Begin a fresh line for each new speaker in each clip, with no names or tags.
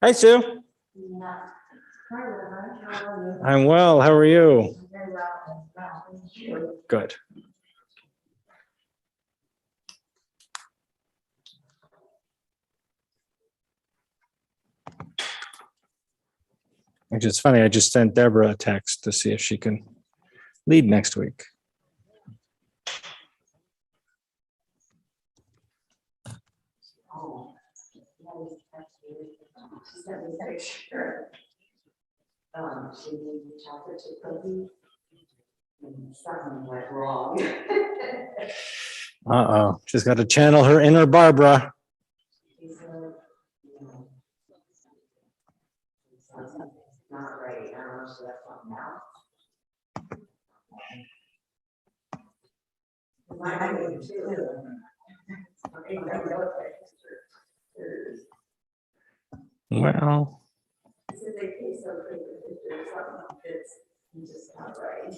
Hi, Sue. I'm well. How are you? Good. Which is funny. I just sent Deborah a text to see if she can lead next week.
She needed chocolate chip cookies. And something went wrong.
Uh-oh. She's got to channel her inner Barbara.
Not right. I don't know, so that's something else. I do too.
Well,
They taste so good, but there's something that's just not right.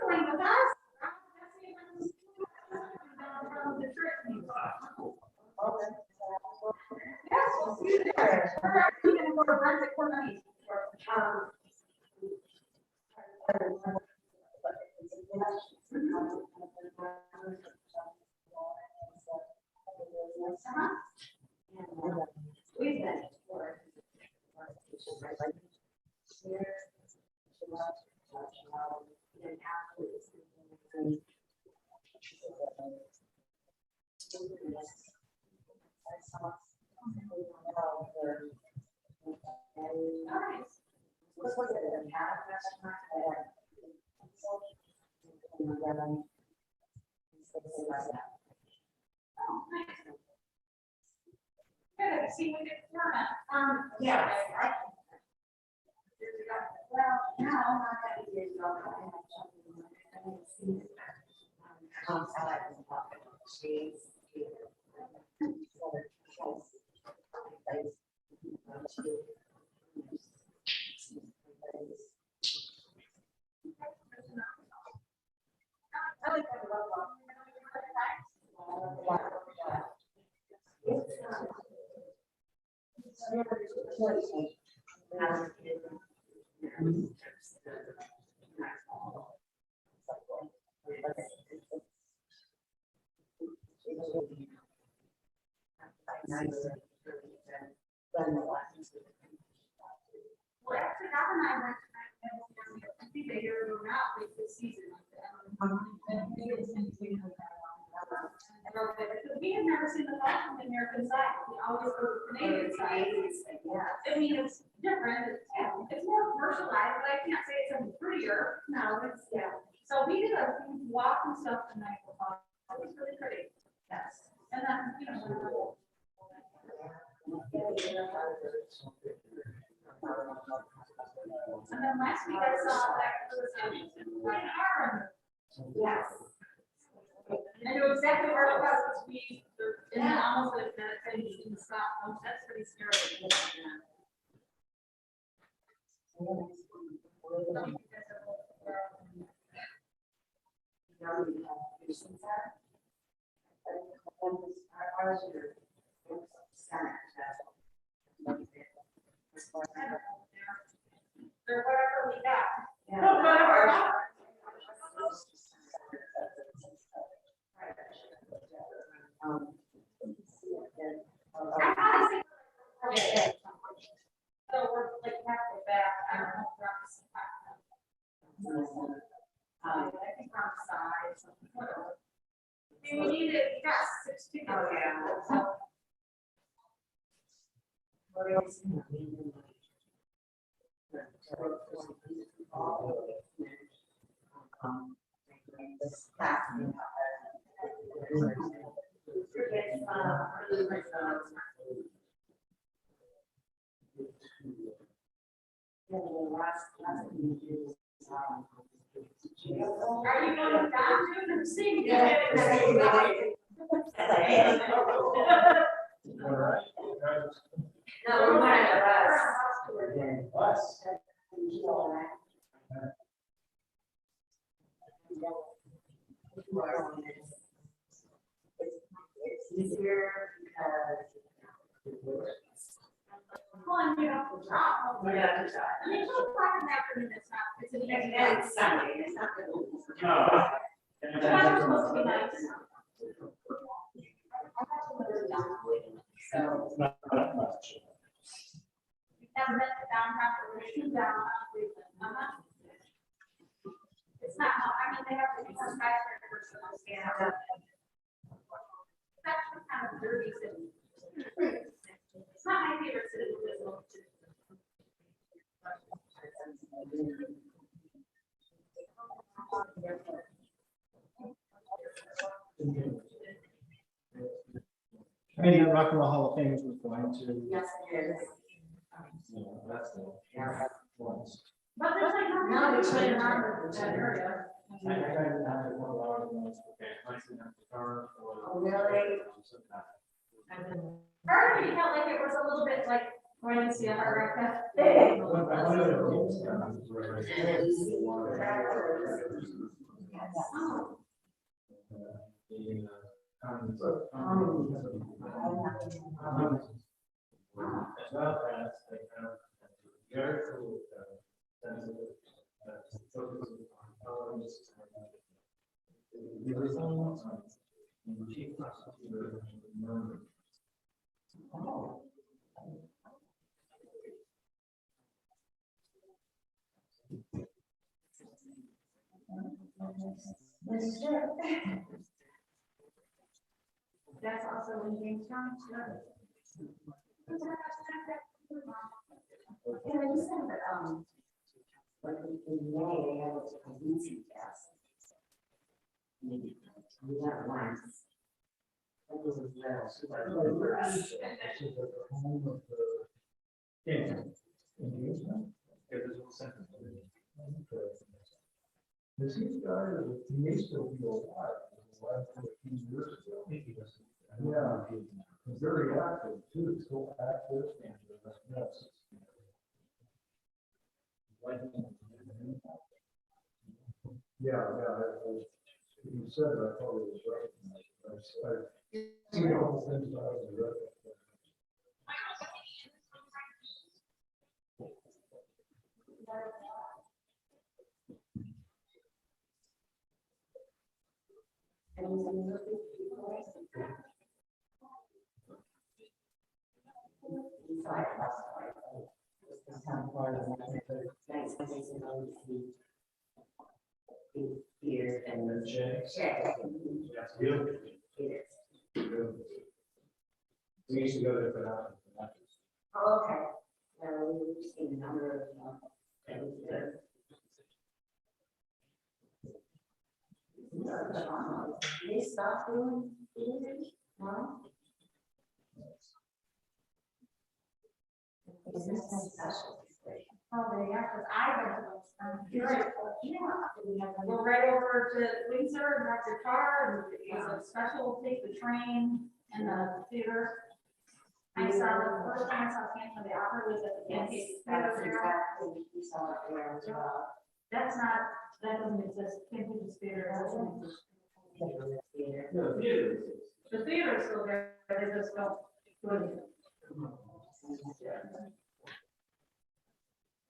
coming with us? Yes, we'll see you there. We're actually going to go to Brunswick for money. Good, see we get Florida. Yeah. Well, now, not that it is, Well, actually, Rob and I went, I think a year ago now, like this season. We have never seen the fall from the American side. We always go to the Canadian side. I mean, it's different. It's more commercialized, but I can't say it's any prettier. No, it's, So we did a walk and stuff the night before. It was really pretty. Yes. And then, you know. And then last week I saw that there was an arm. Yes. I know exactly where it was, because we, in the almost like that thing in the stop. That's pretty scary. Or whatever we got. No, whatever we got. So we're like halfway back. I don't know if I think we're on the side. Whatever. We need it. We got 6 tickets. Oh, yeah. So, are you going down to see? No, we're going to bus. It's easier because well, you know, I mean, 2 o'clock in the afternoon, it's not, it's an evening. It's Sunday, it's not good. No. The weather's supposed to be nice. So. Never met the downtown, or the shoe down. It's not, I mean, they have to be more skyscrapers. Yeah. It's actually kind of dirty city. It's not my favorite city to live in.
I mean, the Rock and Roll Hall of Fame was going to.
Yes, it is.
That's the.
But there's like no really around that area.
I tried to have one of those.
Oh, really?
Earlier, you felt like it was a little bit like going to see a hard rock cafe. That's also in Jamestown.
Yeah, you said that, like in May, they have a music test. Maybe, we have once. That was a
This guy, he may still be alive. A few years ago. Yeah, he's very active too, he's still active and yes. Yeah, you said that, I thought it was right. I've seen a couple things out of the record.
Years and the check.
We used to go there for that.
Oh, okay. We've seen a number of things there. They stopped doing it, no? Is this special?
Probably, yeah, because I went to those. Right. Yeah. Go right over to Windsor and back to car, and it was a special, take the train and the theater. I saw the first time I saw Phantom of the Opera was at the Pancake
That's
Theater.
exactly, we saw it there as well.
That's not, that doesn't exist, Pancake Theater doesn't exist. The theater is still there, they just don't.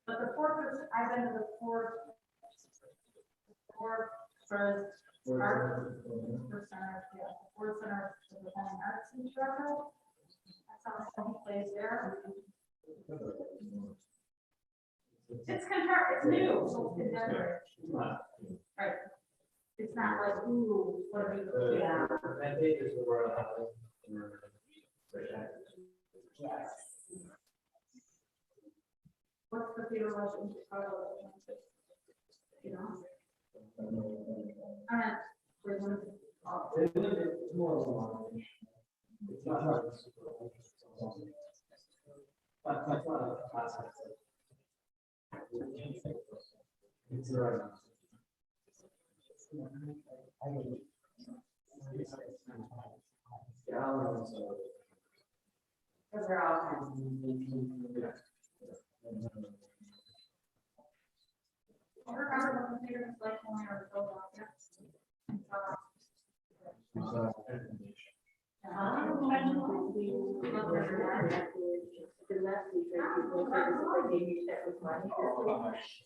But the fourth is, I've been to the fourth for art, for center, yeah, fourth center for the fine arts in Toronto. I saw some plays there. It's new, so it's contemporary. Right. It's not like, ooh, what are we doing?
Yeah. Yes.
What's the theater like in Chicago? You know?
It's more of a line. It's not hard. But that's not a concept. It's right.
Because they're all kinds of unique.
I remember when the theater was like when we were so young, yeah.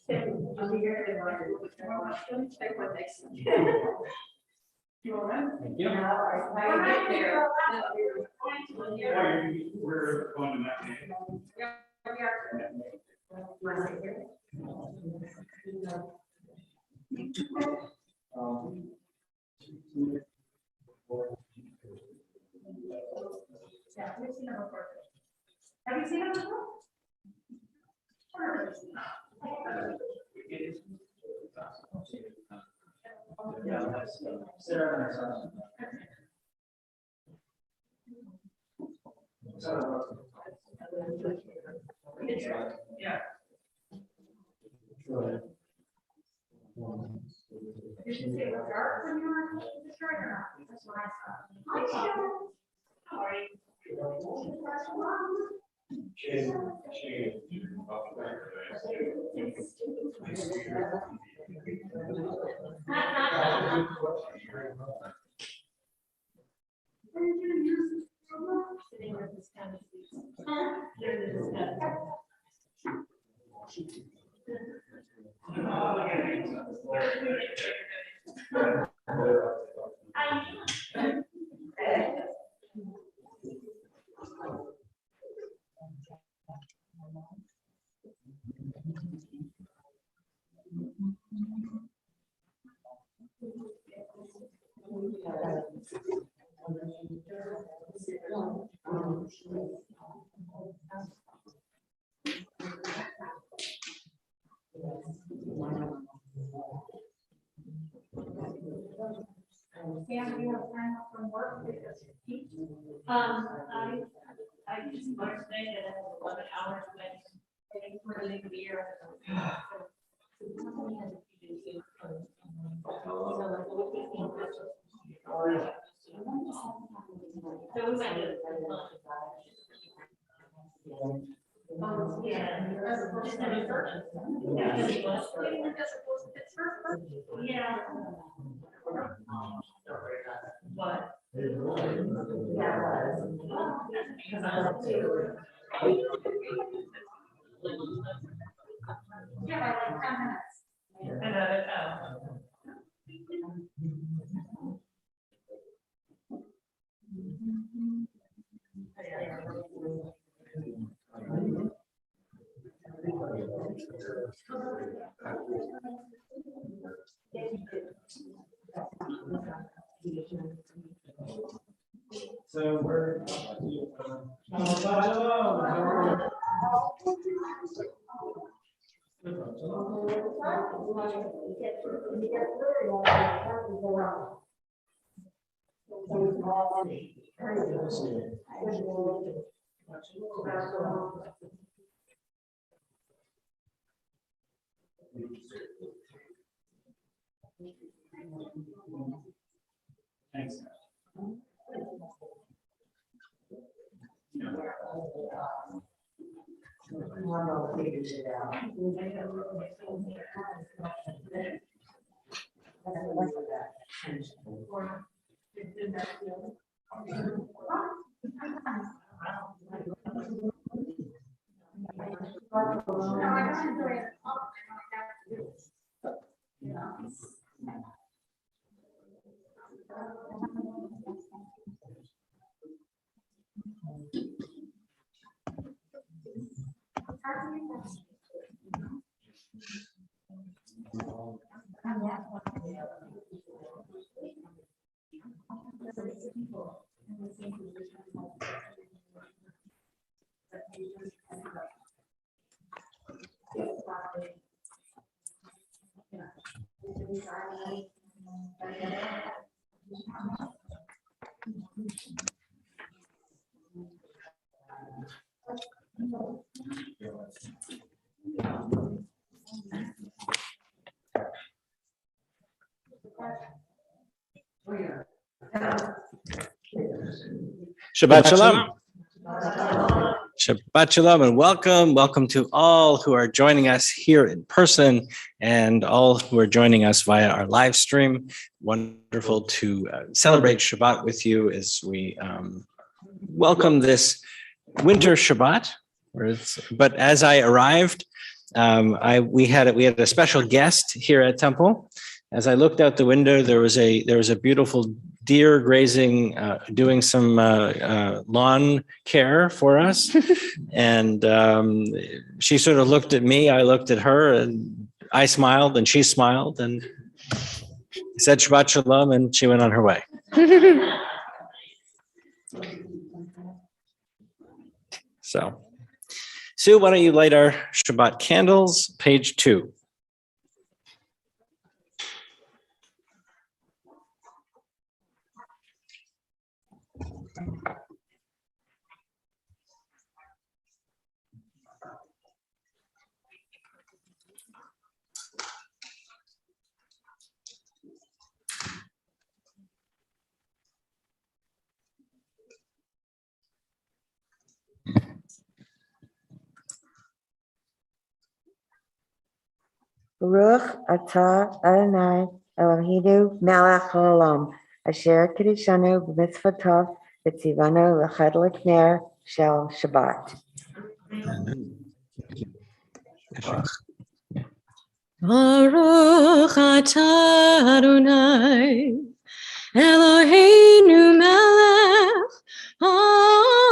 Thank you. We're going to that meeting.
Yeah, we've seen it before. Have you seen it before? Sure.
Yeah, that's Sarah and her son.
Yeah. Did you say it was dark when you were in Detroit or not? That's what I saw. Hi, Sharon. How are you? Sam, do you have time off from work? I just learned today that I have 11 hours, but I think for the end of the year. So we went to. Yeah. Yeah. What? Yeah, like 10 minutes. I know it.
So we're. Thanks.
Shabbat Shalom. Shabbat Shalom and welcome. Welcome to all who are joining us here in person and all who are joining us via our live stream. Wonderful to celebrate Shabbat with you as we welcome this winter Shabbat. But as I arrived, we had a special guest here at Temple. As I looked out the window, there was a beautiful deer grazing, doing some lawn care for us. And she sort of looked at me, I looked at her, and I smiled and she smiled and said Shabbat Shalom, and she went on her way. So, Sue, why don't you light our Shabbat candles, page 2.
Baruch atah Adonai Eloheinu melech haolam, asher kiddushanu b'mitzvotov v'tzivanu l'chad l'kner shel Shabbat.
Baruch atah Adonai, Eloheinu melech haolam,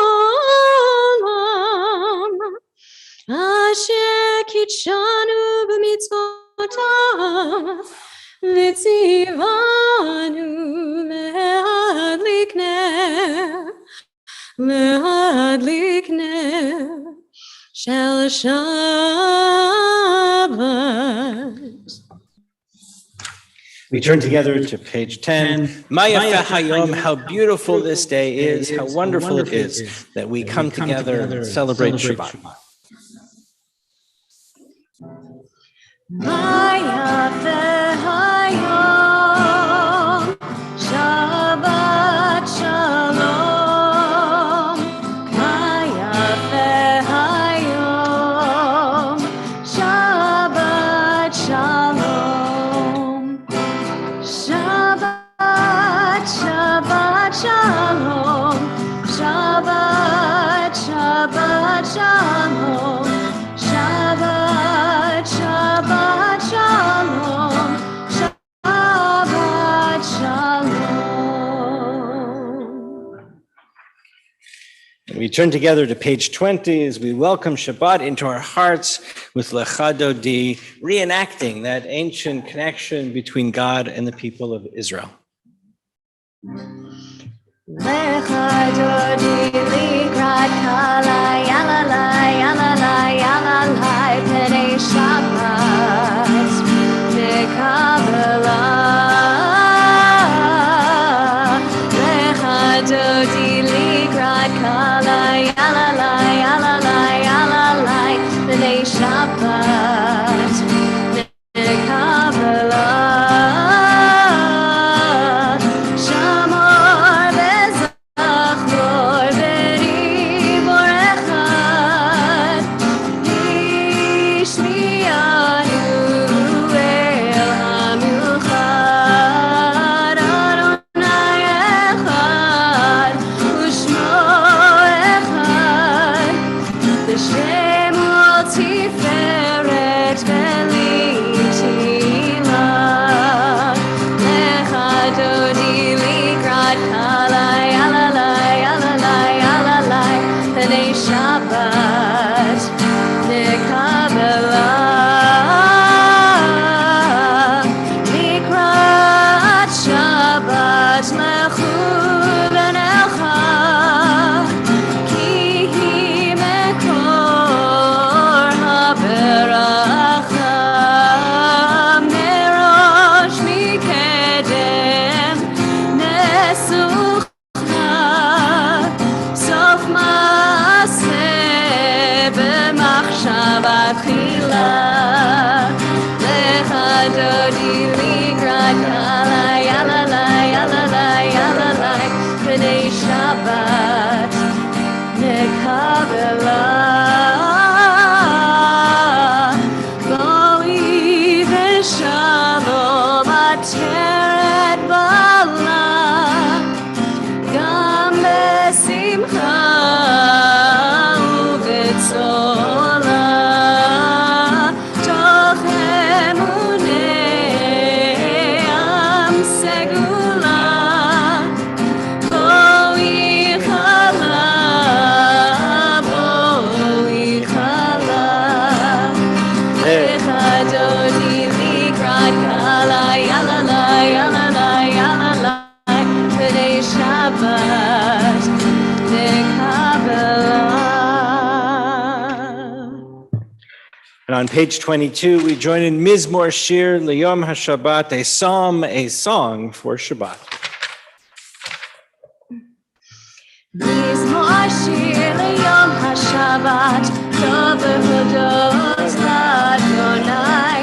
asher kitshanu b'mitzvotav, v'tzivanu le'ad likner shel Shabbat.
We turn together to page 10. Maya Hayom, how beautiful this day is, how wonderful it is that we come together and celebrate Shabbat.
Maya hayom, Shabbat shalom. Maya hayom, Shabbat shalom. Shabbat, Shabbat shalom. Shabbat, Shabbat shalom. Shabbat, Shabbat shalom. Shabbat shalom.
We turn together to page 20 as we welcome Shabbat into our hearts with Lecha Dodi, reenacting that ancient connection between God and the people of Israel.
Lecha Dodi likrat kalai, yalalai, yalalai, yalalai, penei Shabbat, mekabela. Lecha Dodi likrat kalai, yalalai, yalalai, yalalai, penei Shabbat, mekabela.
And on page 22, we join in Mizmor Shir L'Yom HaShabbat, a psalm, a song for Shabbat.
Mizmor Shir L'Yom HaShabbat, Tov v'hodot l'Adonai,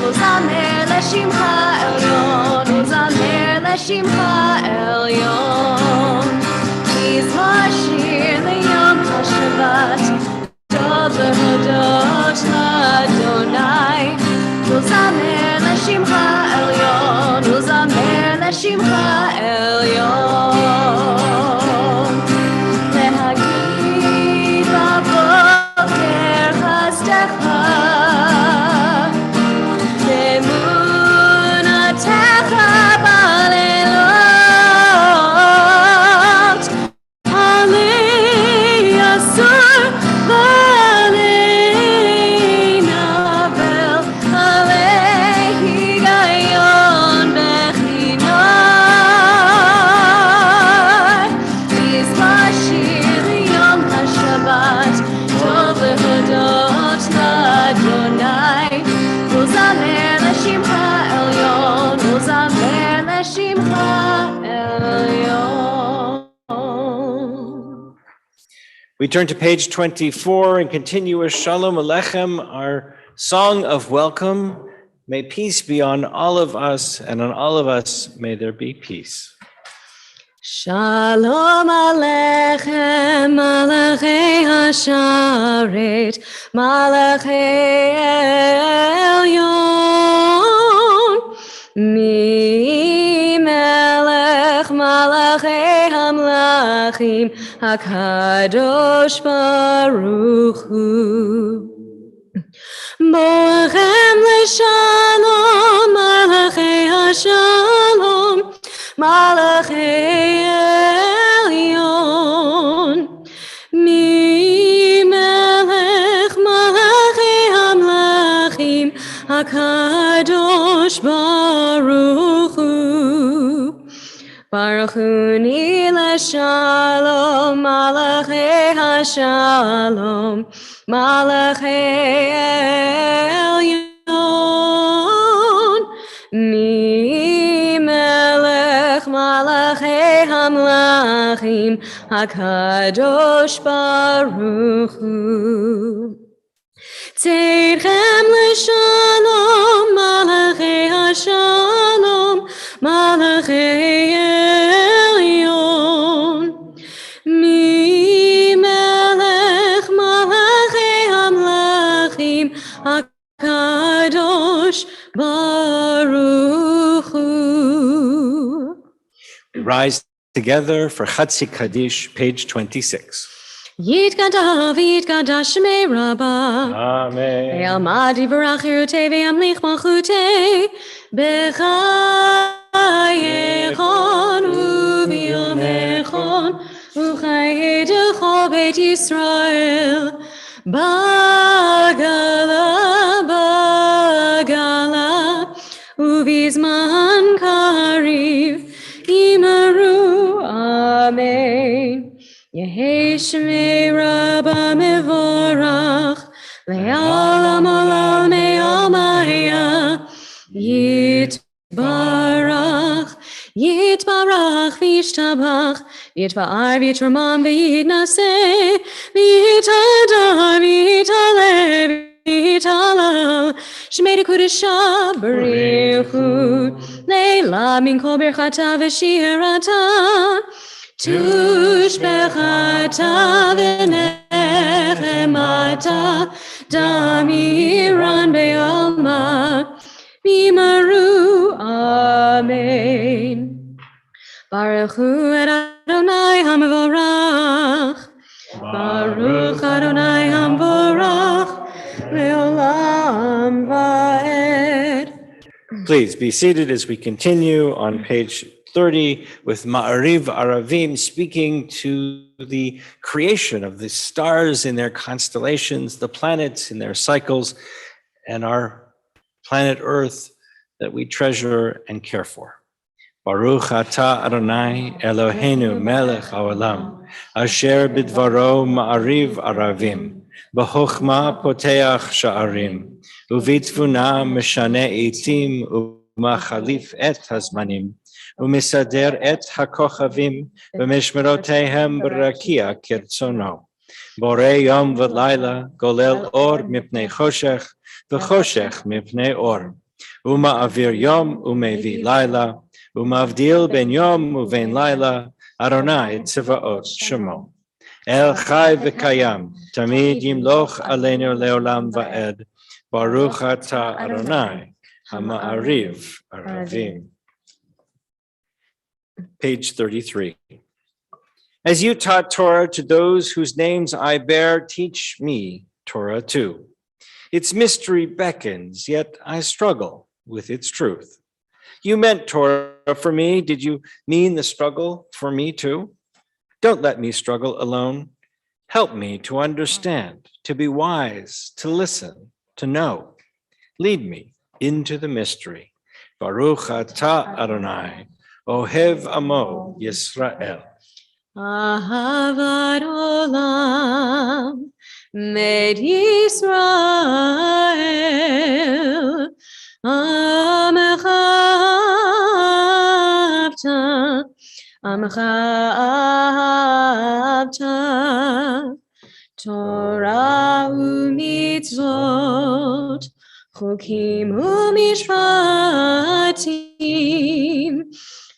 Uzamer l'Shimcha Elyon, Uzamer l'Shimcha Elyon. Mizmor Shir L'Yom HaShabbat, Tov v'hodot l'Adonai, Uzamer l'Shimcha Elyon, לשמך עליון. להגיד בבוקר חסדך, באמונתך בלילות, עלי אסור ועלי נבל, עלי היגיון בחינם. נשמע שיר יום השבת, טוב להודות לאדוני, ולזמר לשמך עליון, ולזמר לשמך עליון.
We turn to page 24 and continue with Shalom Aleichem, our song of welcome. May peace be on all of us, and on all of us may there be peace.
Shalom Aleichem, Malachei Hasharet, Malachei Elyon, Mi Melech Malachei Hamlachim, HaKadosh Baruch Hu. Boachem leshalom, Malachei Hashalom, Malachei Elyon, Mi Melech Malachei Hamlachim, HaKadosh Baruch Hu. Baruch Huni leshalom, Malachei Hashalom, Malachei Elyon, Mi Melech Malachei Hamlachim, HaKadosh Baruch Hu. Tzedchem leshalom, Malachei Hashalom, Malachei Elyon, Mi Melech Malachei Hamlachim, HaKadosh Baruch Hu.
We rise together for Chatzi Kaddish, page 26.
Yitgadav, Yitgadav Shmei Rabbah.
Amen.
Ve'almad yivarach Yerutei ve'yamlich malchutei b'chayechon u'b'yomechon u'chayei d'chol Beit Yisrael b'gala b'gala u'bizman kariv imaru. Amen. Yehei Shmei Rabbah mevorach le'olam olam me'omaya yitbarach yitbarach v'yishtabach v'yitva'ar v'yitramam v'yitnaseh v'yitadar v'yitaleh v'yitalal Shmei Dekudesha Baruchu Leila min kol birchata v'shirata Tushbechata v'nechemata damiran be'alma bimaru. Amen. Baruch Hu Adonai HaMevorach, Baruch Adonai HaMevorach le'olam va'ed.
Please be seated as we continue on page 30 with Ma'ariv Aravim speaking to the creation of the stars in their constellations, the planets in their cycles, and our planet Earth that we treasure and care for. Baruch atah Adonai Eloheinu melech haolam, asher bidvaro ma'ariv aravim, b'chokhmah poteach sha'arim, uvitvuna meshane eitim umachalif et hazmanim, umisader et hakochavim, v'mishmerotehem b'rakia kirtzono. Borei yom v'layla, golel or mipnei choshech, v'choshech mipnei or. Uma'avir yom umevi layla, Umavdil ben yom uven laila, Adonai tzvaot shemo. El chai v'kayam, tamid yimloch aleinu leolam va'ed, Baruch atah Adonai, hama'ariv aravim. page 33. As you taught Torah to those whose names I bear, teach me Torah too. Its mystery beckons, yet I struggle with its truth. You meant Torah for me. Did you mean the struggle for me too? Don't let me struggle alone. Help me to understand, to be wise, to listen, to know. Lead me into the mystery. Baruch atah Adonai, Ohev Amo Yisrael.
Ahavat olam med Yisrael Amcha ahavta Torah umitzvot Chukim umishpatim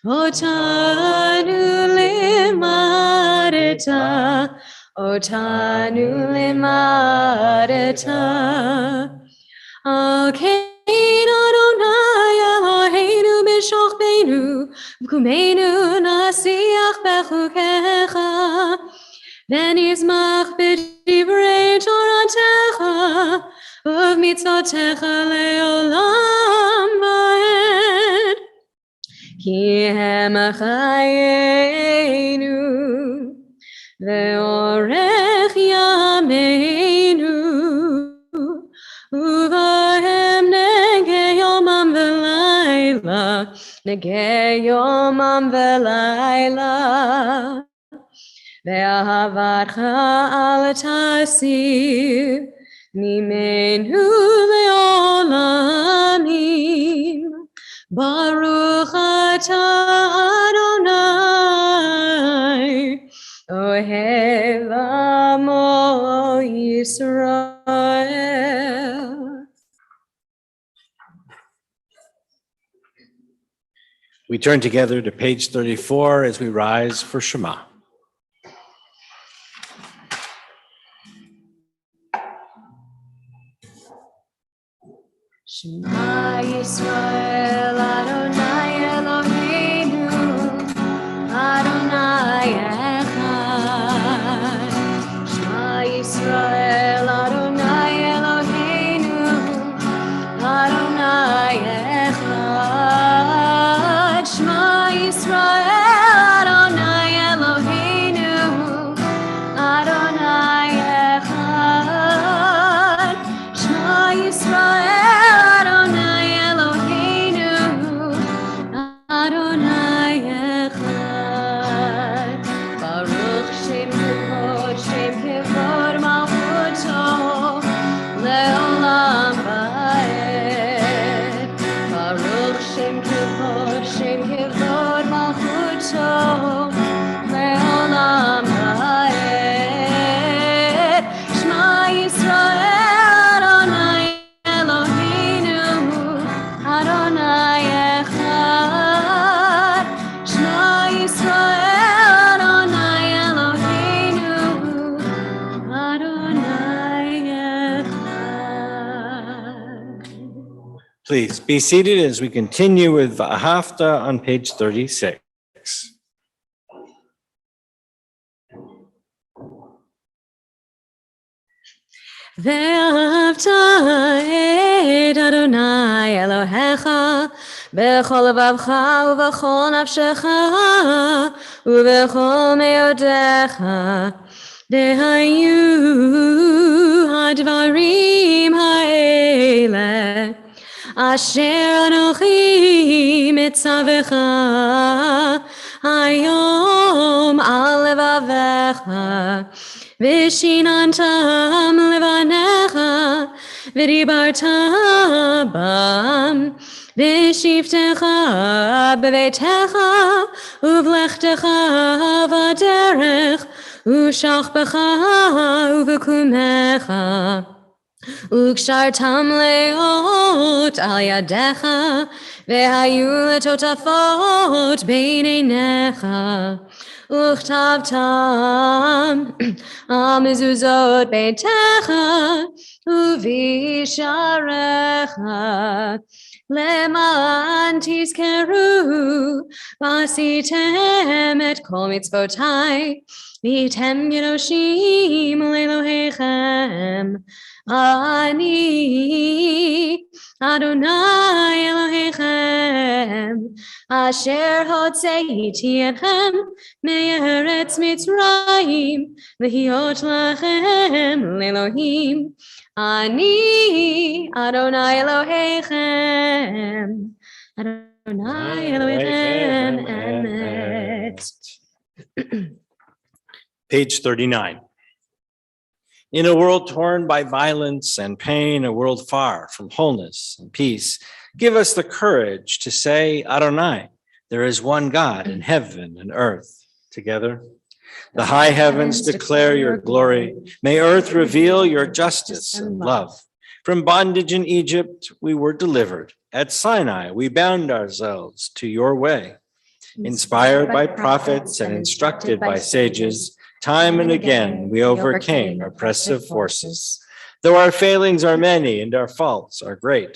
Otanu limadeta Alkein Adonai Eloheinu b'shochbeinu V'kumeinu nasiach bechukecha V'nizmach b'divrei Toratecha Uv'mitzvotecha le'olam va'ed Ki hem chayenu ve'orech yameinu uvahem negeh yomam ve'layla ve'ahavatcha al tasir mimenu le'olamim Baruch atah Adonai, Ohev Amo Yisrael.
We turn together to page 34 as we rise for Shema.
Shema Yisrael Adonai Eloheinu Adonai Echad Shema Yisrael Adonai Eloheinu Adonai Echad Shema Yisrael Adonai Eloheinu Adonai Echad Shema Yisrael
Please be seated as we continue with V'ahavta on page 36.
Ve'ahavta et Adonai Elohecha b'chol levavcha u'v'chol nafshecha u'v'chol me'odecha dehayu hadvarim ha'eleh Asher Anochi mitzavecha hayom al levavecha v'shinantam levanecha v'dibarta bam v'shivtecha b'veitecha uv'lechtecha v'derech u'shachbecha uv'kumecha Ukshartam leot al yadecha vehayu letotafot beinenecha Uchtavtam amezuzot beitecha uvisharecha leman tizkeru ועשיתם את כל מצוותיי, והייתם קדושים לאלוהיכם. אני אדוני אלוהיכם, אשר הוצאתי אתכם מארץ מצרים, להיות לכם לאלוהים. אני אדוני אלוהיכם, אדוני אלוהיכם אמת.
Page 39. In a world torn by violence and pain, a world far from wholeness and peace, give us the courage to say, Adonai, there is one God in heaven and earth. Together, the high heavens declare your glory. May earth reveal your justice and love. From bondage in Egypt, we were delivered. At Sinai, we bound ourselves to your way. Inspired by prophets and instructed by sages, time and again, we overcame oppressive forces. Though our failings are many and our faults are great,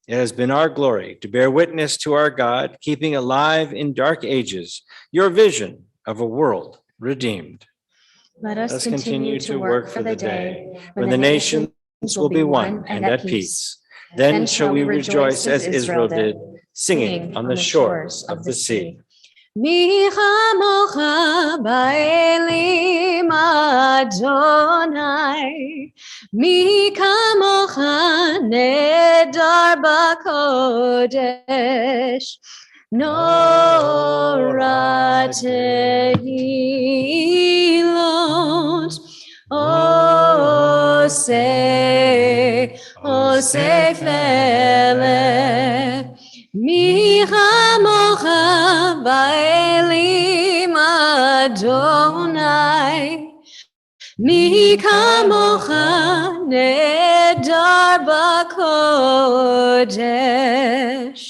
it has been our glory to bear witness to our God, keeping alive in dark ages your vision of a world redeemed.
Let us continue to work for the day
when the nations will be one and at peace. Then shall we rejoice as Israel did, singing on the shores of the sea.
מי כמוך באלים אדוני, מי כמוך נהדר בקודש, נורא תהילות עושה פלא. מי כמוך באלים אדוני, מי כמוך נהדר בקודש.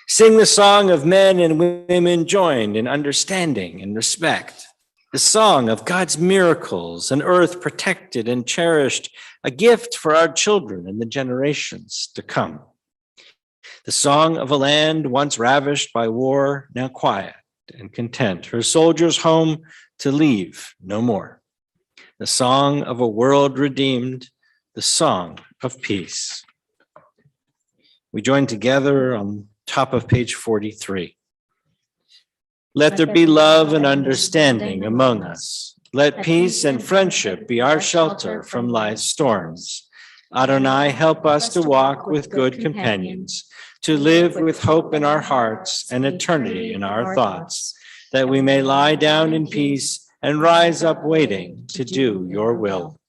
Sing the song of men and women joined in understanding and respect. The song of God's miracles, an earth protected and cherished, a gift for our children and the generations to come. The song of a land once ravished by war, now quiet and content, her soldiers home to leave no more. The song of a world redeemed, the song of peace. We join together on top of page 43. Let there be love and understanding among us. Let peace and friendship be our shelter from life's storms. Adonai, help us to walk with good companions, to live with hope in our hearts and eternity in our thoughts, that we may lie down in peace and rise up waiting to do your will.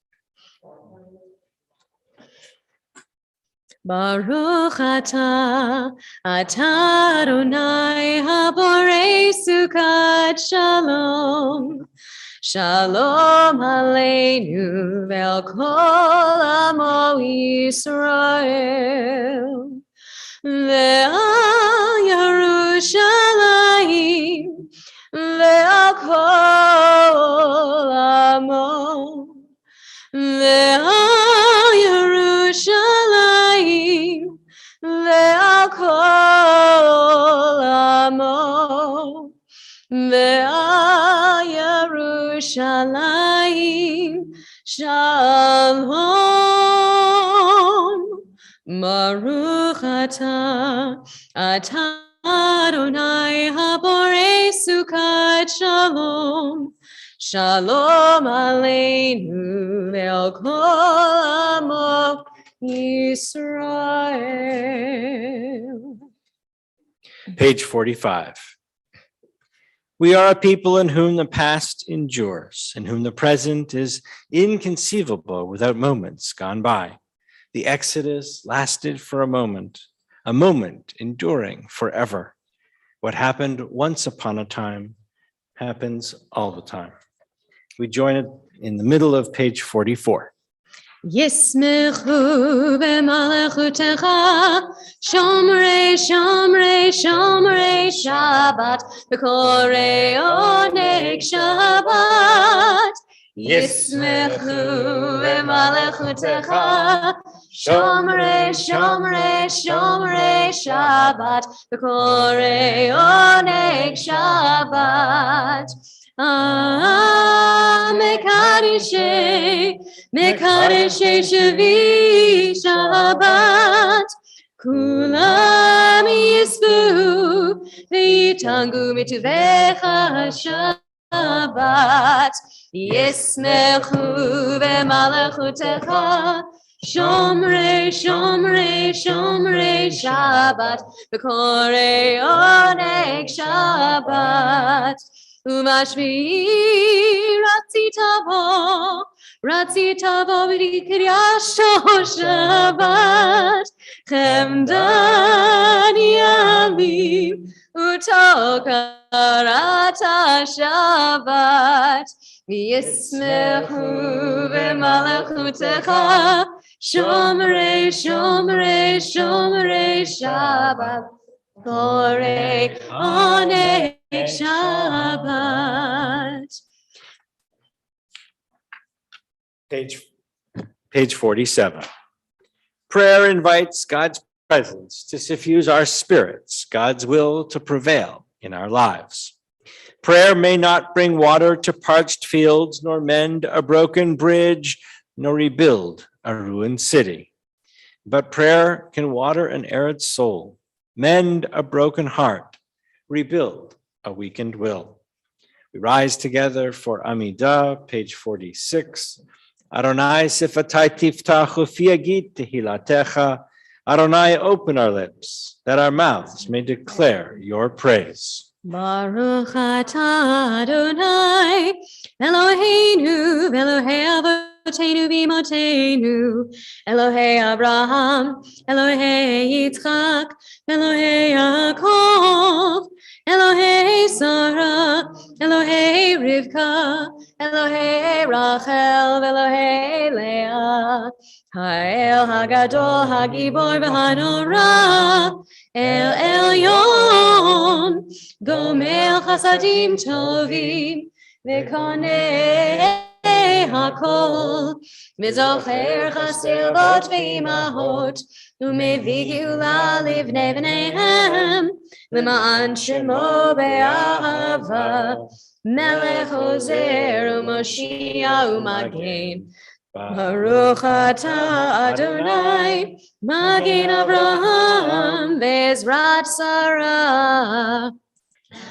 Baruch atah Adonai haborei sukat shalom. Shalom aleinu ve'al kol amo Yisrael. Ve'al Yerushalayim ve'al kol amo. Ve'al Yerushalayim ve'al kol amo. Ve'al Yerushalayim shalom. Baruch atah Adonai haborei sukat shalom. Shalom aleinu ve'al kol amo Yisrael.
Page 45. We are a people in whom the past endures, in whom the present is inconceivable without moments gone by. The Exodus lasted for a moment enduring forever. What happened once upon a time happens all the time. We join it in the middle of page 44.
Yismechu b'malachutecha, shomrei, shomrei, shomrei Shabbat, v'korei oneg Shabbat. Yismechu v'malechutecha, Shomrei, Shomrei, Shomrei Shabbat, B'korei oneg Shabbat. Mekadeshei, Mekadeshei Shavi Shabbat, Kulam yisbu, V'yitangu mituvecha Shabbat, Yismechu v'malechutecha, Shomrei, Shomrei, Shomrei Shabbat, B'korei oneg Shabbat. Umashvi Ratzi Tavo B'Kiryasho Shabbat, Chemdani Alim, Utokarata Shabbat, Yismechu v'malechutecha, Shomrei, Shomrei, Shomrei Shabbat, Korei oneg Shabbat.
Page 47. Prayer invites God's presence to suffuse our spirits, God's will to prevail in our lives. Prayer may not bring water to parched fields, nor mend a broken bridge, nor rebuild a ruined city. But prayer can water an arid soul, mend a broken heart, rebuild a weakened will. We rise together for Amidah, page 46. Adonai sifatai tiftachu fi agit tehilatecha. Adonai, open our lips, that our mouths may declare your praise.
Baruch atah Adonai, Eloheinu, Elohei Avotenu v'Imotenu, Elohei Abraham, Elohei Yitzchak, Elohei Yaakov, Elohei Sarah, Elohei Rivka, Elohei Rachel, Elohei Leah, Ha'el Hagadol, Hagibor v'Hanora, El Elyon, Gomel Chasadim Tovim, V'konei Hakol, V'zocher Chasilvot v'imahot, U'mevi Geula livnei v'neihem, L'ma'an Shemo be'ahava, Melech Ozer u'Moshiach u'Magen, Baruch atah Adonai, Magen Avraham ve'ezrat Sarah.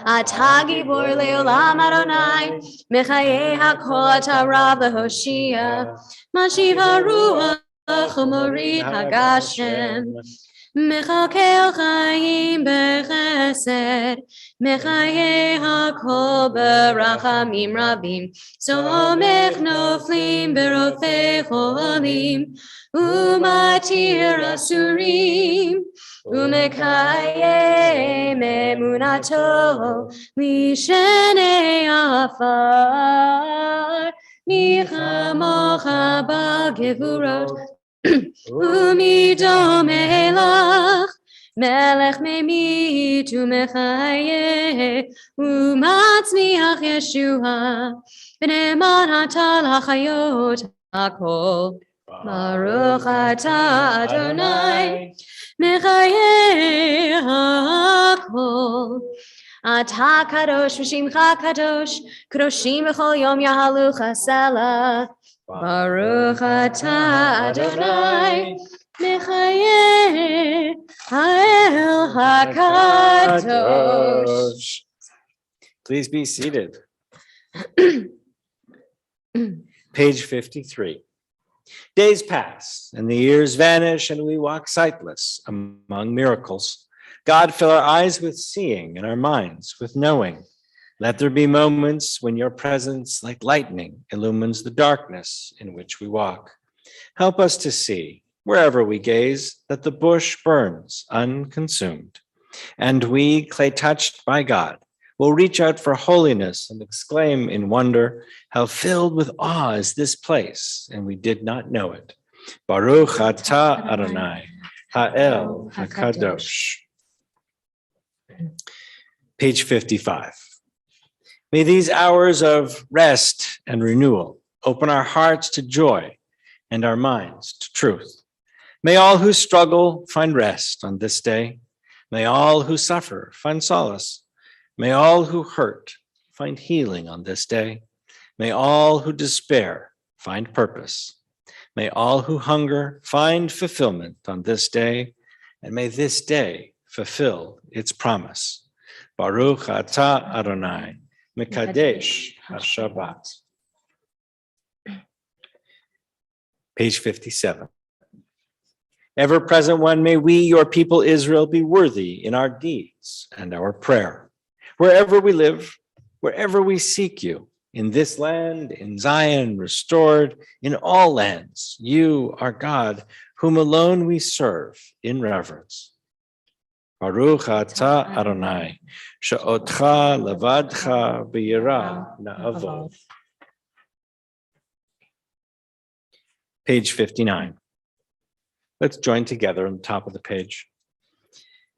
Atah gibor le'olam Adonai, Mechayei hakol atah Rav v'Hoshia, Mashiv haruach u'morid hagashem. Mechakel chayim bechesed, Mechayei hakol berachamim rabim, Somech noflim berofei cholim, Umatir asurim, Umekayem emunato, Mishenei afar, Michamocha b'gevurot, Umidom elach, Melech memit u'mechayeh, Umatzmiach Yeshua, V'ne'eman atal hachayot hakol. Baruch atah Adonai, Mechayeh hakol. Atah kadosh v'shimcha kadosh, Kadoshim v'chol yom yahalu chasela. Baruch atah Adonai, Mechayeh ha'el hakadosh.
Please be seated. Page 53. Days pass and the years vanish and we walk sightless among miracles. God, fill our eyes with seeing and our minds with knowing. Let there be moments when your presence like lightning illumines the darkness in which we walk. Help us to see, wherever we gaze, that the bush burns unconsumed. And we, clay touched by God, will reach out for holiness and exclaim in wonder, how filled with awe is this place, and we did not know it. Baruch atah Adonai, ha'el hakadosh. Page 55. May these hours of rest and renewal Open our hearts to joy and our minds to truth. May all who struggle find rest on this day. May all who suffer find solace. May all who hurt find healing on this day. May all who despair find purpose. May all who hunger find fulfillment on this day. And may this day fulfill its promise. Baruch atah Adonai, Mekadesh HaShabbat. Page 57. Ever present one, may we, your people Israel, be worthy in our deeds and our prayer. Wherever we live, wherever we seek you, in this land, in Zion, restored, in all lands, you are God, whom alone we serve in reverence. Baruch atah Adonai, she'otcha levadcha b'yirah na'avod. Page 59. Let's join together on the top of the page.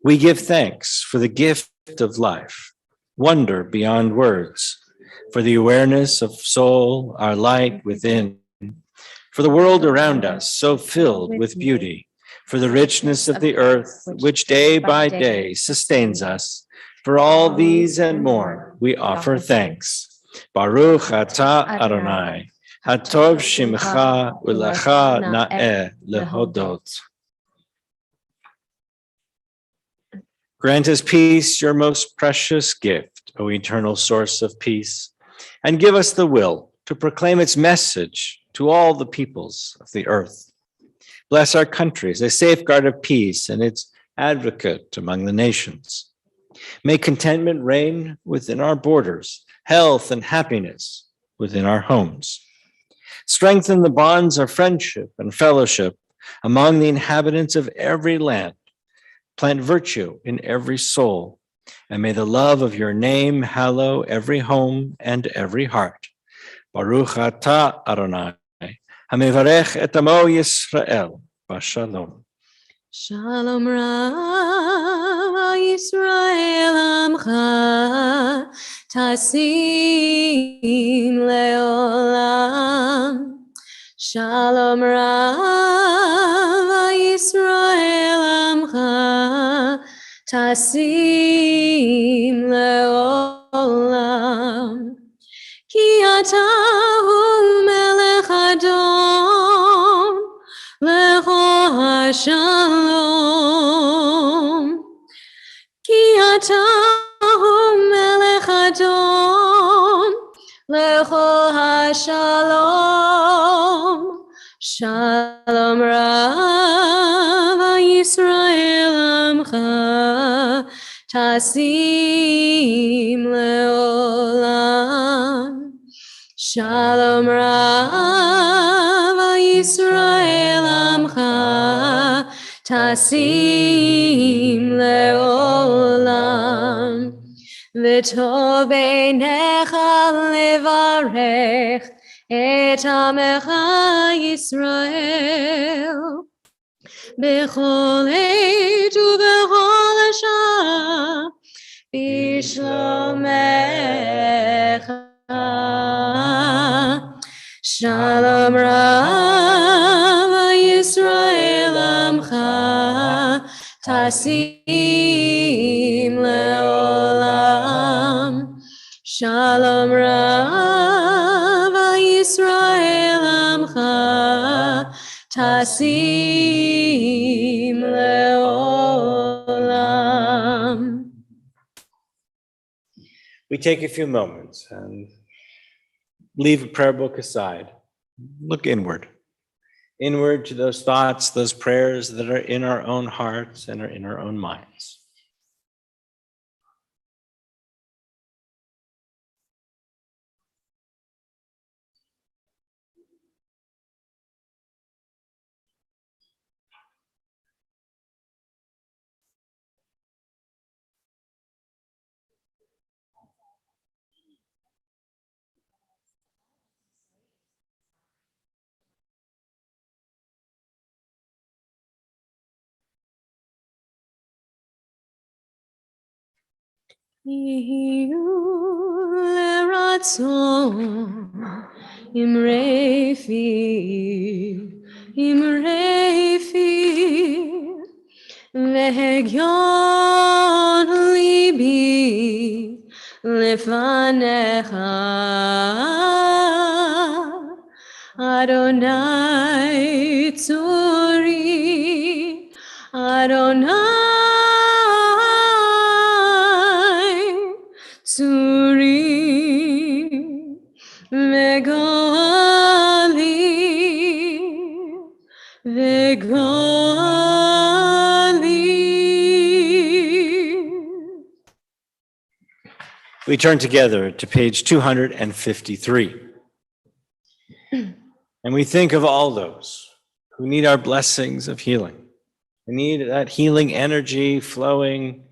We give thanks for the gift of life, wonder beyond words, for the awareness of soul, our light within, for the world around us so filled with beauty, for the richness of the earth, which day by day sustains us. For all these and more, we offer thanks. Baruch atah Adonai, Hatov Shimcha Ulecha Na'eh Lehodot. Grant us peace, your most precious gift, O eternal source of peace, and give us the will to proclaim its message to all the peoples of the earth. Bless our country as a safeguard of peace and its advocate among the nations. May contentment reign within our borders, health and happiness within our homes. Strengthen the bonds of friendship and fellowship among the inhabitants of every land. Plant virtue in every soul, and may the love of your name hallow every home and every heart. Baruch atah Adonai, hamevarech et amo Yisrael, b'shalom.
Shalom Rav Yisrael Amcha Tasim Leolam. Shalom Rav Yisrael Amcha Tasim Leolam. Ki atahu melech Adon Lecho HaShalom. Ki atahu melech Adon Lecho HaShalom. Shalom Rav Yisrael Amcha Tasim Leolam. Shalom Rav Yisrael Amcha Tasim Leolam. V'tov beinecha levarech et amecha Yisrael b'chol עת ובכל השעה בשלומך. Shalom Rav Yisrael Amcha Tasim Leolam. Shalom Rav Yisrael Amcha Tasim Leolam.
We take a few moments and leave a prayer book aside. Look inward to those thoughts, those prayers that are in our own hearts and are in our own minds.
יהיו לרצון Imrefi, Vehegyon libi lefanecha, Adonai tzuri, Adonai tzuri, Megali,
We turn together to page 253. And we think of all those who need our blessings of healing. We need that healing energy flowing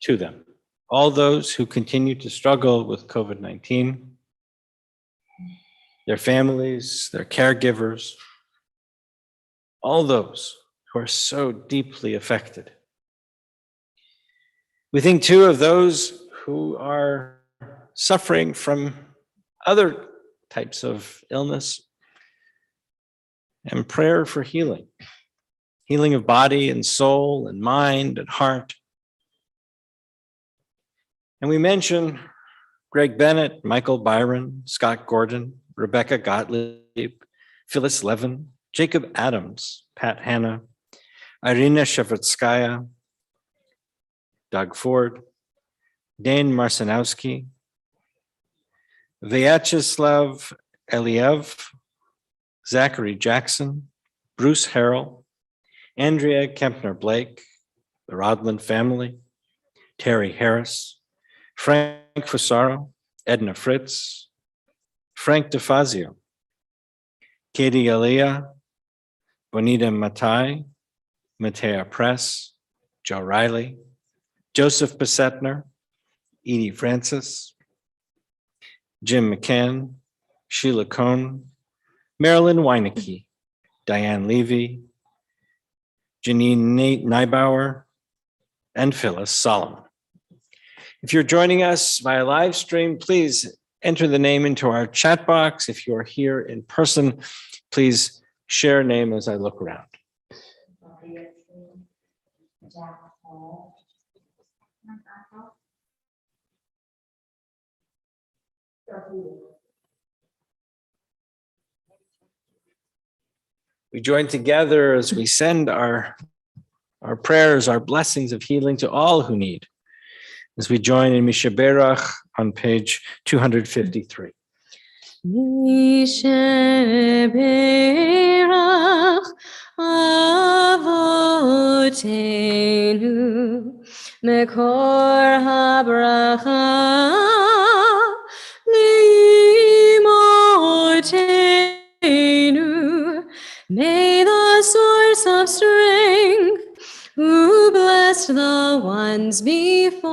to them. All those who continue to struggle with COVID-19, their families, their caregivers, all those who are so deeply affected. We think too of those who are suffering from other types of illness and prayer for healing, healing of body and soul and mind and heart. And we mention Greg Bennett, Michael Byron, Scott Gordon, Rebecca Gottlieb, Phyllis Levin, Jacob Adams, Pat Hanna, Irina Shevitskaya, Doug Ford, Dane Marcinowski, Vyacheslav Eliev, Zachary Jackson, Bruce Harrell, Andrea Kempner Blake, the Rodland family, Terry Harris, Frank Fusaro, Edna Fritz, Frank DeFazio, Katie Aliyah, Bonita Matai, Matea Press, Joe Riley, Joseph Besetner, Edie Francis, Jim McCann, Sheila Cohn, Marilyn Weinecke, Diane Levy, Janine Neibauer, and Phyllis Solomon. If you're joining us via live stream, please enter the name into our chat box. If you're here in person, please share a name as I look around. We join together as we send our prayers, our blessings of healing to all who need, as we join in Mishaberach on page 253.
Mishaberach Avotenu Mekor habracha Limotenu. May the source of strength, who blessed the ones before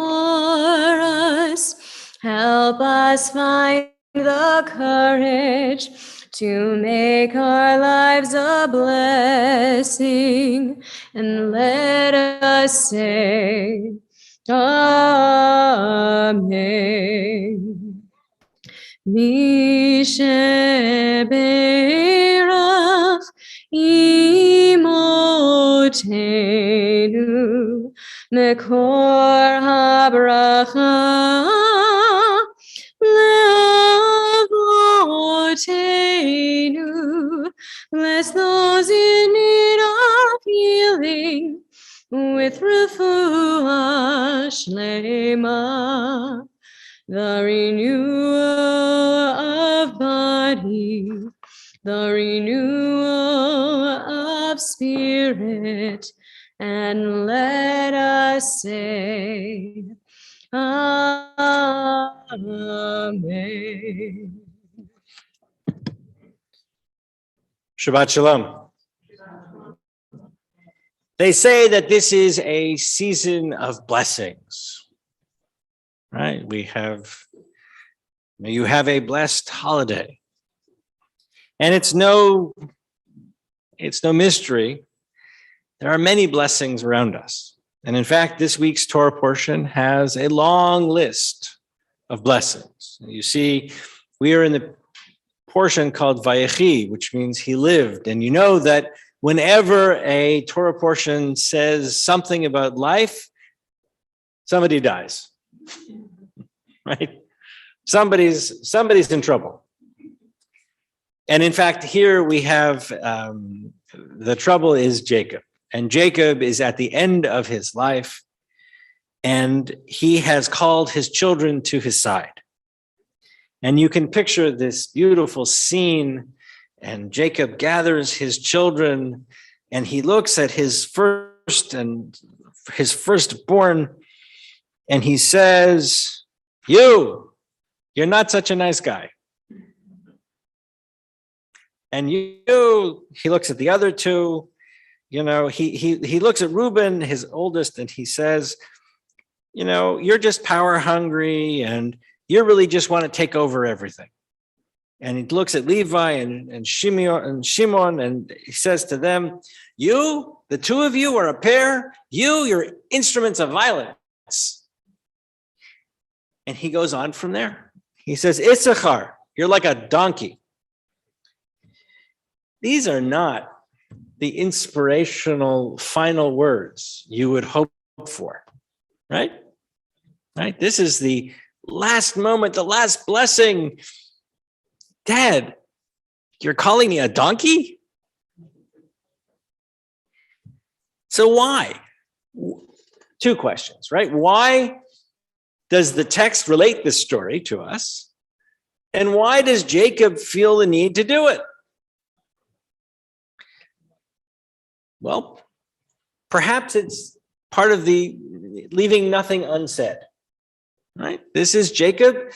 us, help us find the courage to make our lives a blessing, and let us say, Amen. Mishaberach imotenu mekor habracha leavotenu. Bless those in need of healing with refuah shlema, the renewal of body, the renewal of spirit, and let us say, Amen.
Shabbat Shalom. They say that this is a season of blessings, right? You have a blessed holiday. And it's no mystery. There are many blessings around us. And in fact, this week's Torah portion has a long list of blessings. You see, we are in the portion called Vayechi, which means he lived. And you know that whenever a Torah portion says something about life, somebody dies, right? Somebody's in trouble. And in fact, here we have the trouble is Jacob. And Jacob is at the end of his life, and he has called his children to his side. And you can picture this beautiful scene, and Jacob gathers his children, and he looks at his firstborn, and he says, you're not such a nice guy. And he looks at the other two, he looks at Reuben, his oldest, and he says, you're just power hungry and you really just want to take over everything. And he looks at Levi and Shimon, and he says to them, the two of you are a pair, you're instruments of violence. And he goes on from there. He says, Issachar, you're like a donkey. These are not the inspirational final words you would hope for, right? Right? This is the last moment, the last blessing. Dad, you're calling me a donkey? So why? Two questions, right? Why does the text relate this story to us? And why does Jacob feel the need to do it? Well, perhaps it's part of the leaving nothing unsaid, right? This is Jacob.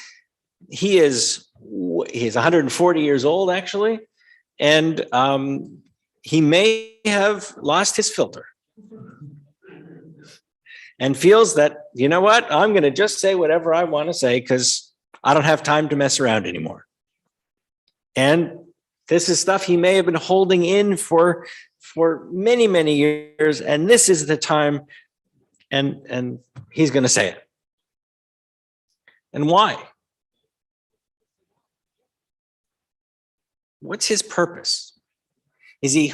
He's 140 years old, actually, and he may have lost his filter and feels that, you know what, I'm going to just say whatever I want to say because I don't have time to mess around anymore. And this is stuff he may have been holding in for many, many years, and this is the time, and he's going to say it. And why? What's his purpose? Is he...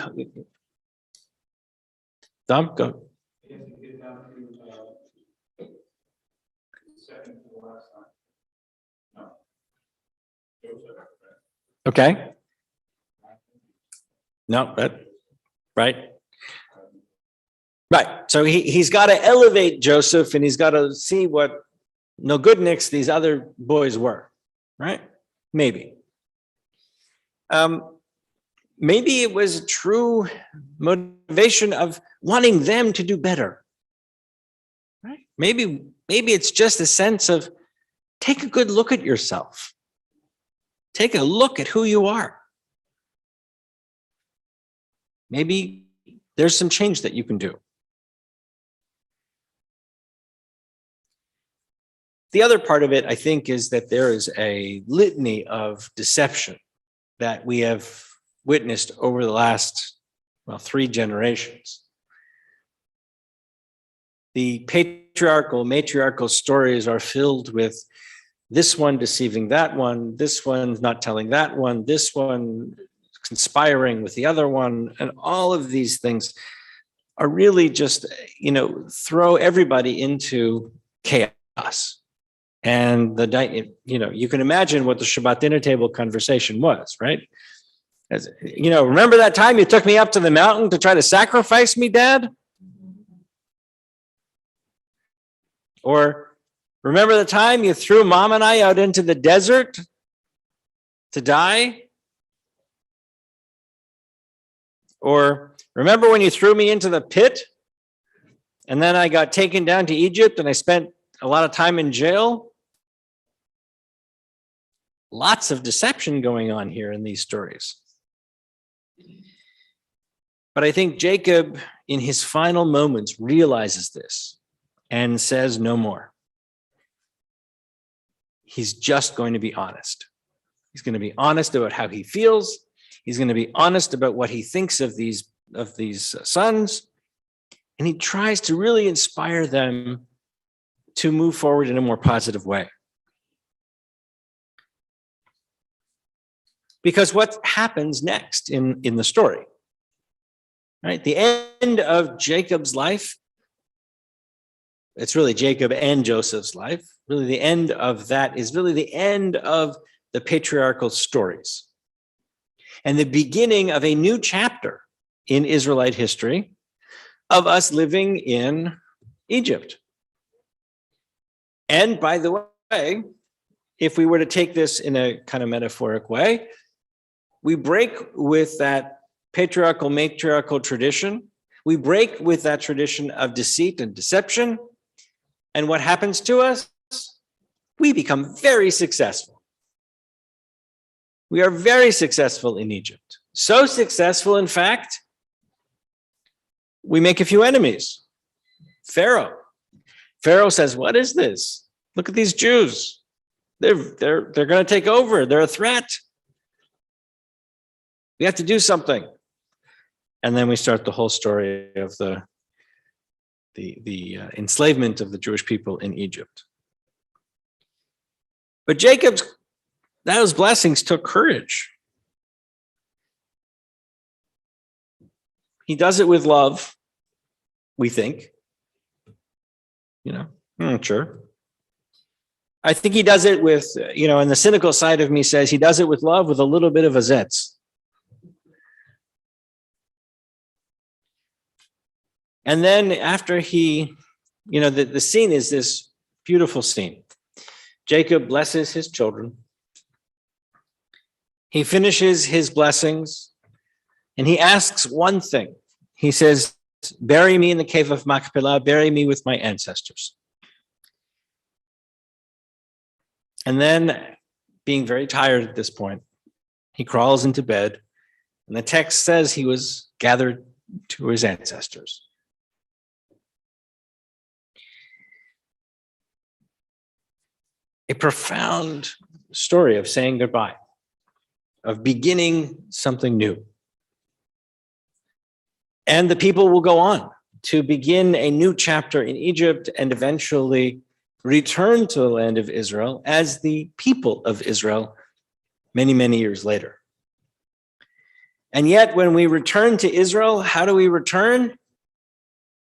Dom, go. Okay. No, but right. So he's got to elevate Joseph, and he's got to see what no good nicks these other boys were, right? Maybe. Maybe it was a true motivation of wanting them to do better, right? Maybe it's just a sense of take a good look at yourself. Take a look at who you are. Maybe there's some change that you can do. The other part of it, I think, is that there is a litany of deception that we have witnessed over the last, 3 generations. The matriarchal stories are filled with this one deceiving that one, this one not telling that one, this one conspiring with the other one, and all of these things are really just, throw everybody into chaos. And you can imagine what the Shabbat dinner table conversation was, right? Remember that time you took me up to the mountain to try to sacrifice me, Dad? Or remember the time you threw Mom and I out into the desert to die? Or remember when you threw me into the pit and then I got taken down to Egypt and I spent a lot of time in jail? Lots of deception going on here in these stories. But I think Jacob, in his final moments, realizes this and says no more. He's just going to be honest. He's going to be honest about how he feels. He's going to be honest about what he thinks of these sons. And he tries to really inspire them to move forward in a more positive way. Because what happens next in the story, right? The end of Jacob's life, it's really Jacob and Joseph's life. Really, the end of that is really the end of the patriarchal stories and the beginning of a new chapter in Israelite history of us living in Egypt. And by the way, if we were to take this in a kind of metaphoric way, we break with that patriarchal, matriarchal tradition. We break with that tradition of deceit and deception. And what happens to us? We become very successful. We are very successful in Egypt. So successful, in fact, we make a few enemies. Pharaoh. Pharaoh says, "What is this? Look at these Jews. They're going to take over. They're a threat. We have to do something." And then we start the whole story of the enslavement of the Jewish people in Egypt. But those blessings took courage. He does it with love, we think. I'm not sure. I think he does it with, and the cynical side of me says he does it with love with a little bit of a zetz. And then after the scene is this beautiful scene. Jacob blesses his children. He finishes his blessings and he asks one thing. He says, "Bury me in the cave of Machpelah, bury me with my ancestors." And then, being very tired at this point, he crawls into bed, and the text says he was gathered to his ancestors. A profound story of saying goodbye, of beginning something new. And the people will go on to begin a new chapter in Egypt and eventually return to the land of Israel as the people of Israel many, many years later. And yet, when we return to Israel, how do we return?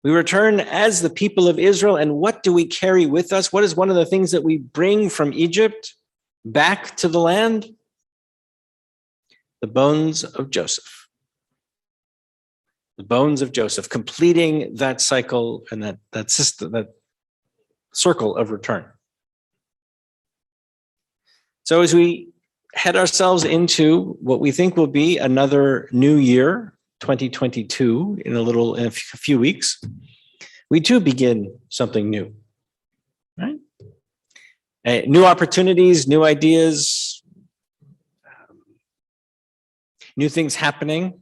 We return as the people of Israel, and what do we carry with us? What is one of the things that we bring from Egypt back to the land? The bones of Joseph. The bones of Joseph, completing that cycle and that system, that circle of return. So as we head ourselves into what we think will be another new year, 2022, in a few weeks, we too begin something new, right? New opportunities, new ideas, new things happening.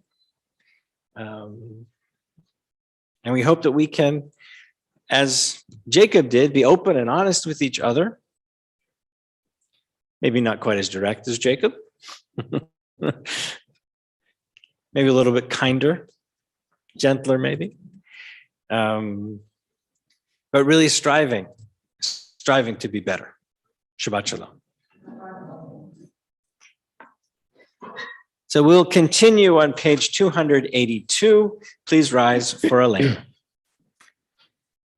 And we hope that we can, as Jacob did, be open and honest with each other. Maybe not quite as direct as Jacob. Maybe a little bit kinder, gentler maybe. But really striving to be better. Shabbat Shalom. So we'll continue on page 282. Please rise for Elena.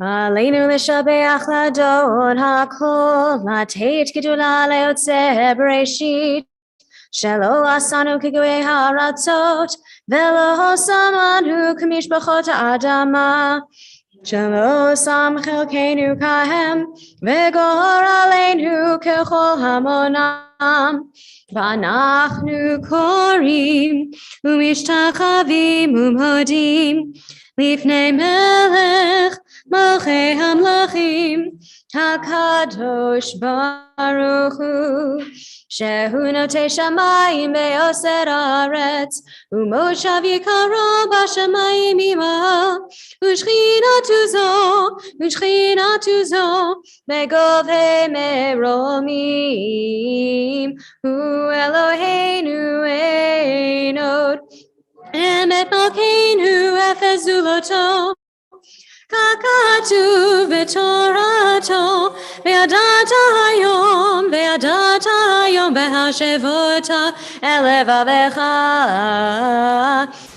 עלינו לשבח לדוד הכל, לתת גדולה ליוצא בראשית, שלא עשנו כגויי הארצות, ולא שמנו כמשפחות האדמה, שלא שם חלקנו כהם, וגורלנו ככל המונם. ואנחנו קוראים ומשתחווים ומודים לפני מלך מלכי המלכים הקדוש ברוך הוא, שהוא נוטה שמיים ויוסר הארץ, ומושב יקרו בשמיים עמו, ושכינתו זו בגובה מרומים. הוא אלוהינו אין עוד, אמת מלכנו אפס זולתו, ככתוב בתורתו, וידעת היום בהשבות אל לבביך,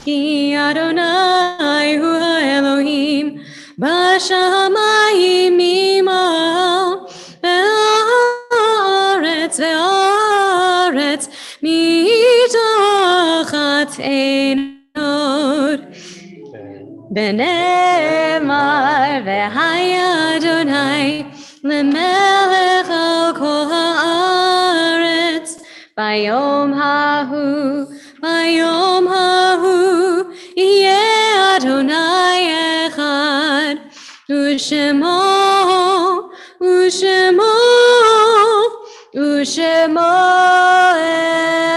כי אדוני הוא האלוהים בשמיים ממעל, והארץ מתחת עינות. ונאמר והיה אדוני למלך על כל הארץ, ביום ההוא יהיה אדוני אחד, ושמו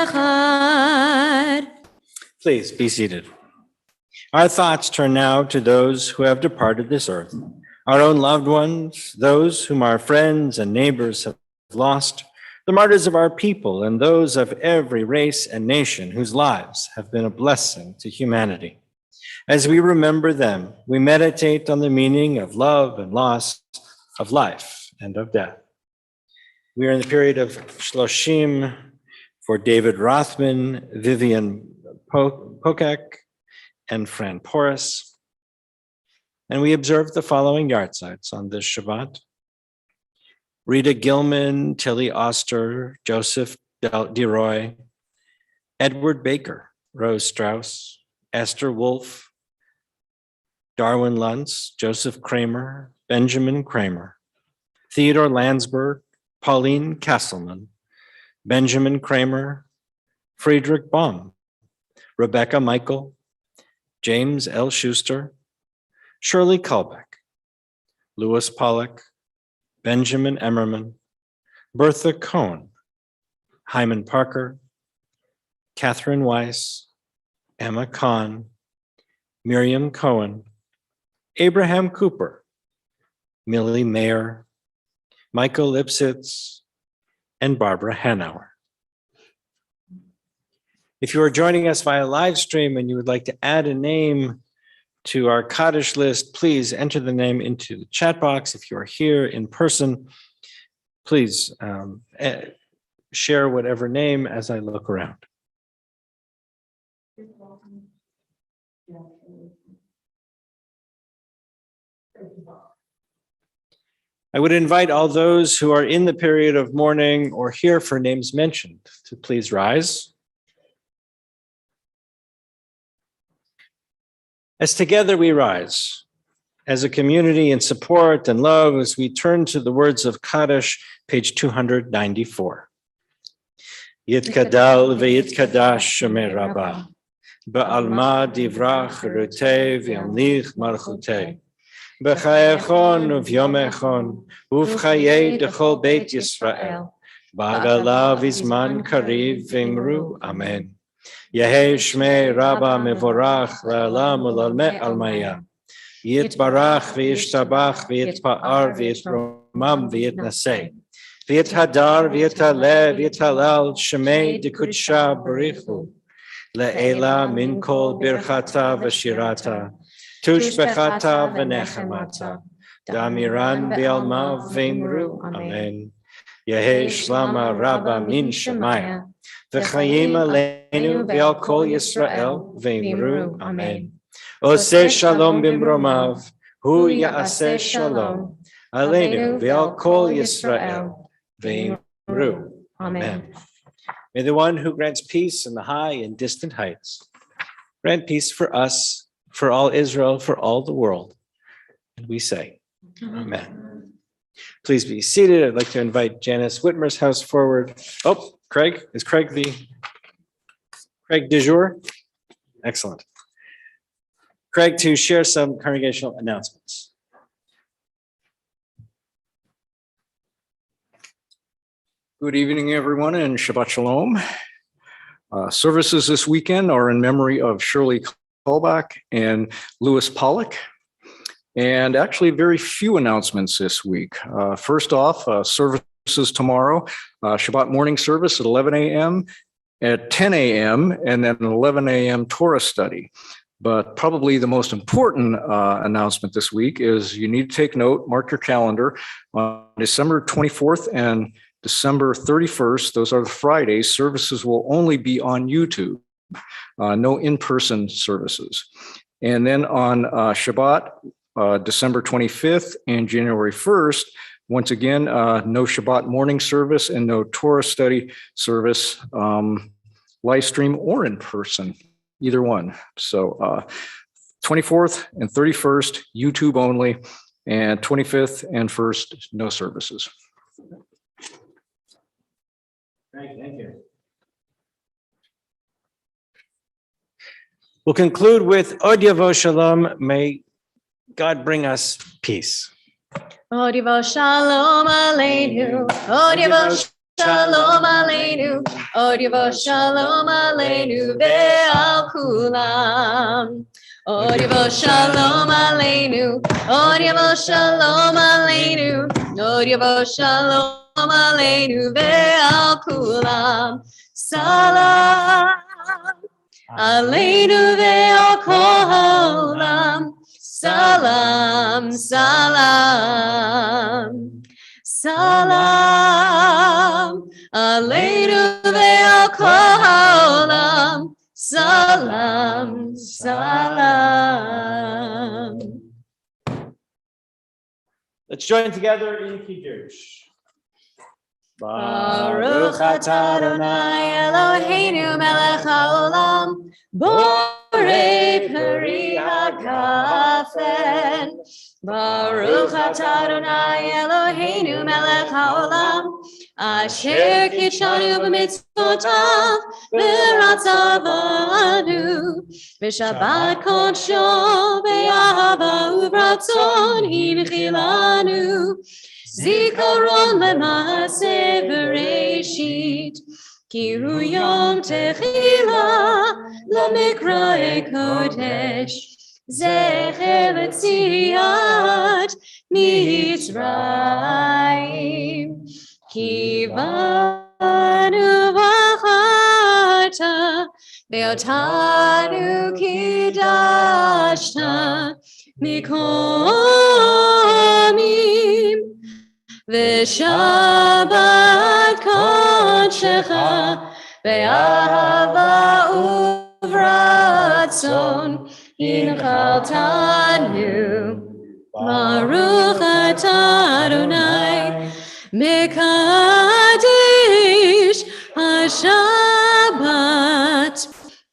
אחד.
Please be seated. Our thoughts turn now to those who have departed this earth, our own loved ones, those whom our friends and neighbors have lost, the martyrs of our people, and those of every race and nation whose lives have been a blessing to humanity. As we remember them, we meditate on the meaning of love and loss, of life and of death. We are in the period of Shloshim for David Rothman, Vivian Pokak, and Fran Porras. And we observe the following yahrzeits on this Shabbat: Rita Gilman, Tilly Oster, Joseph DeRoy, Edward Baker, Rose Strauss, Esther Wolf, Darwin Luntz, Joseph Kramer, Benjamin Kramer, Theodore Landsberg, Pauline Kasselman, Benjamin Kramer, Friedrich Baum, Rebecca Michael, James L. Schuster, Shirley Kalbeck, Louis Pollock, Benjamin Emmerman, Bertha Cohn, Hyman Parker, Catherine Weiss, Emma Kahn, Miriam Cohen, Abraham Cooper, Millie Mayer, Michael Lipsitz, and Barbara Hanauer. If you are joining us via live stream and you would like to add a name to our Kaddish list, please enter the name into the chat box. If you are here in person, please share whatever name as I look around. I would invite all those who are in the period of mourning or here for names mentioned to please rise. As together we rise, as a community in support and love, as we turn to the words of Kaddish, page 294. Yitkadal v'yitkadash shemei Rabbah, ba'alma divrach rutei v'yamlich malchutei, b'chayechon uv'yomechon, uv'chayei dechol beit Yisrael, ba'agalav izman kariv v'imru, amen. Yehei Shmei Rabba Mevorach La'alam U'Lalmeh Almaya. Yitbarach v'yishtabach v'yitpa'ar v'yitromam v'yitnaseh. V'yithadar v'yithaleh v'yithalal Shmei Dikudsha Barichu. Le'ela min kol birchata v'shirata. Tushbechata v'nechemata. Damiran v'yalma v'imru. Amen. Yehei Shlama Rabba min Shemaya. V'chayim aleinu v'al kol Yisrael v'imru, amen. Oseh shalom b'mromav, hu ya'aseh shalom, aleinu v'al kol Yisrael v'imru, amen. May the one who grants peace in the high and distant heights grant peace for us, for all Israel, for all the world. And we say, amen. Please be seated. I'd like to invite Janice Whitmer's house forward. Oh, Craig, is Craig de jour? Excellent. Craig, to share some congregational announcements.
Good evening, everyone, and Shabbat Shalom. Services this weekend are in memory of Shirley Kalbeck and Louis Pollock. And actually very few announcements this week. First off, services tomorrow, Shabbat morning service at 11 a.m., at 10 a.m., and then an 11 a.m. Torah study. But probably the most important announcement this week is you need to take note, mark your calendar. On December 24th and December 31st, those are the Fridays, services will only be on YouTube, no in-person services. And then on Shabbat, December 25th and January 1st, once again, no Shabbat morning service and no Torah study service, live stream or in person, either one. So 24th and 31st, YouTube only, and 25th and 1st, no services.
Great, thank you. We'll conclude with Od Yavo Shalom. May God bring us peace.
Od Yavo Shalom Aleinu. Od Yavo Shalom Aleinu. Od Yavo Shalom Aleinu ve'al kulam. Od Yavo Shalom Aleinu. Od Yavo Shalom Aleinu. Od Yavo Shalom Aleinu ve'al kulam. Salam Aleinu ve'al kol ha'olam. Salam, salam, salam, aleinu ve'al kol ha'olam. Salam, salam.
Let's join together in Kiddush.
Baruch atah Adonai Eloheinu melech haolam, borei peri hagafen. Baruch atah Adonai Eloheinu melech haolam, asher kitshanu b'mitzvotav v'ratzavanu, v'shabbat kodsho be'ahava u'bratzon hinchilanu. Zikaron lema'aseh bereshit, ki hu yom techila lamikra'e kodesh, zecher l'tziat mitzrayim, ki banu v'acharta ve'otanu kidashta mikomim. V'shabbat kodshecha be'ahava uvratzon hinchaltanu. Baruch atah Adonai mekadesh haShabbat.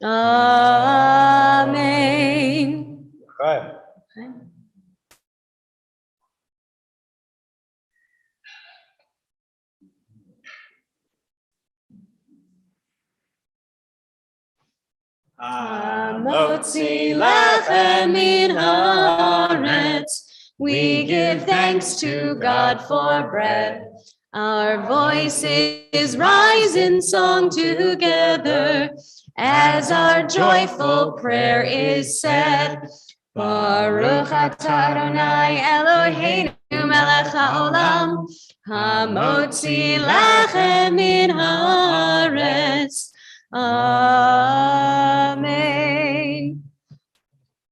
Amen.
Right.
Motzi lechem min haaretz. We give thanks to God for bread. Our voices rise in song together as our joyful prayer is said. Baruch atah Adonai Eloheinu melech haolam, hamotzi lechem min haaretz. Amen.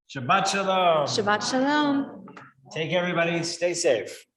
Shabbat Shalom.
Shabbat shalom.
Take everybody, stay safe.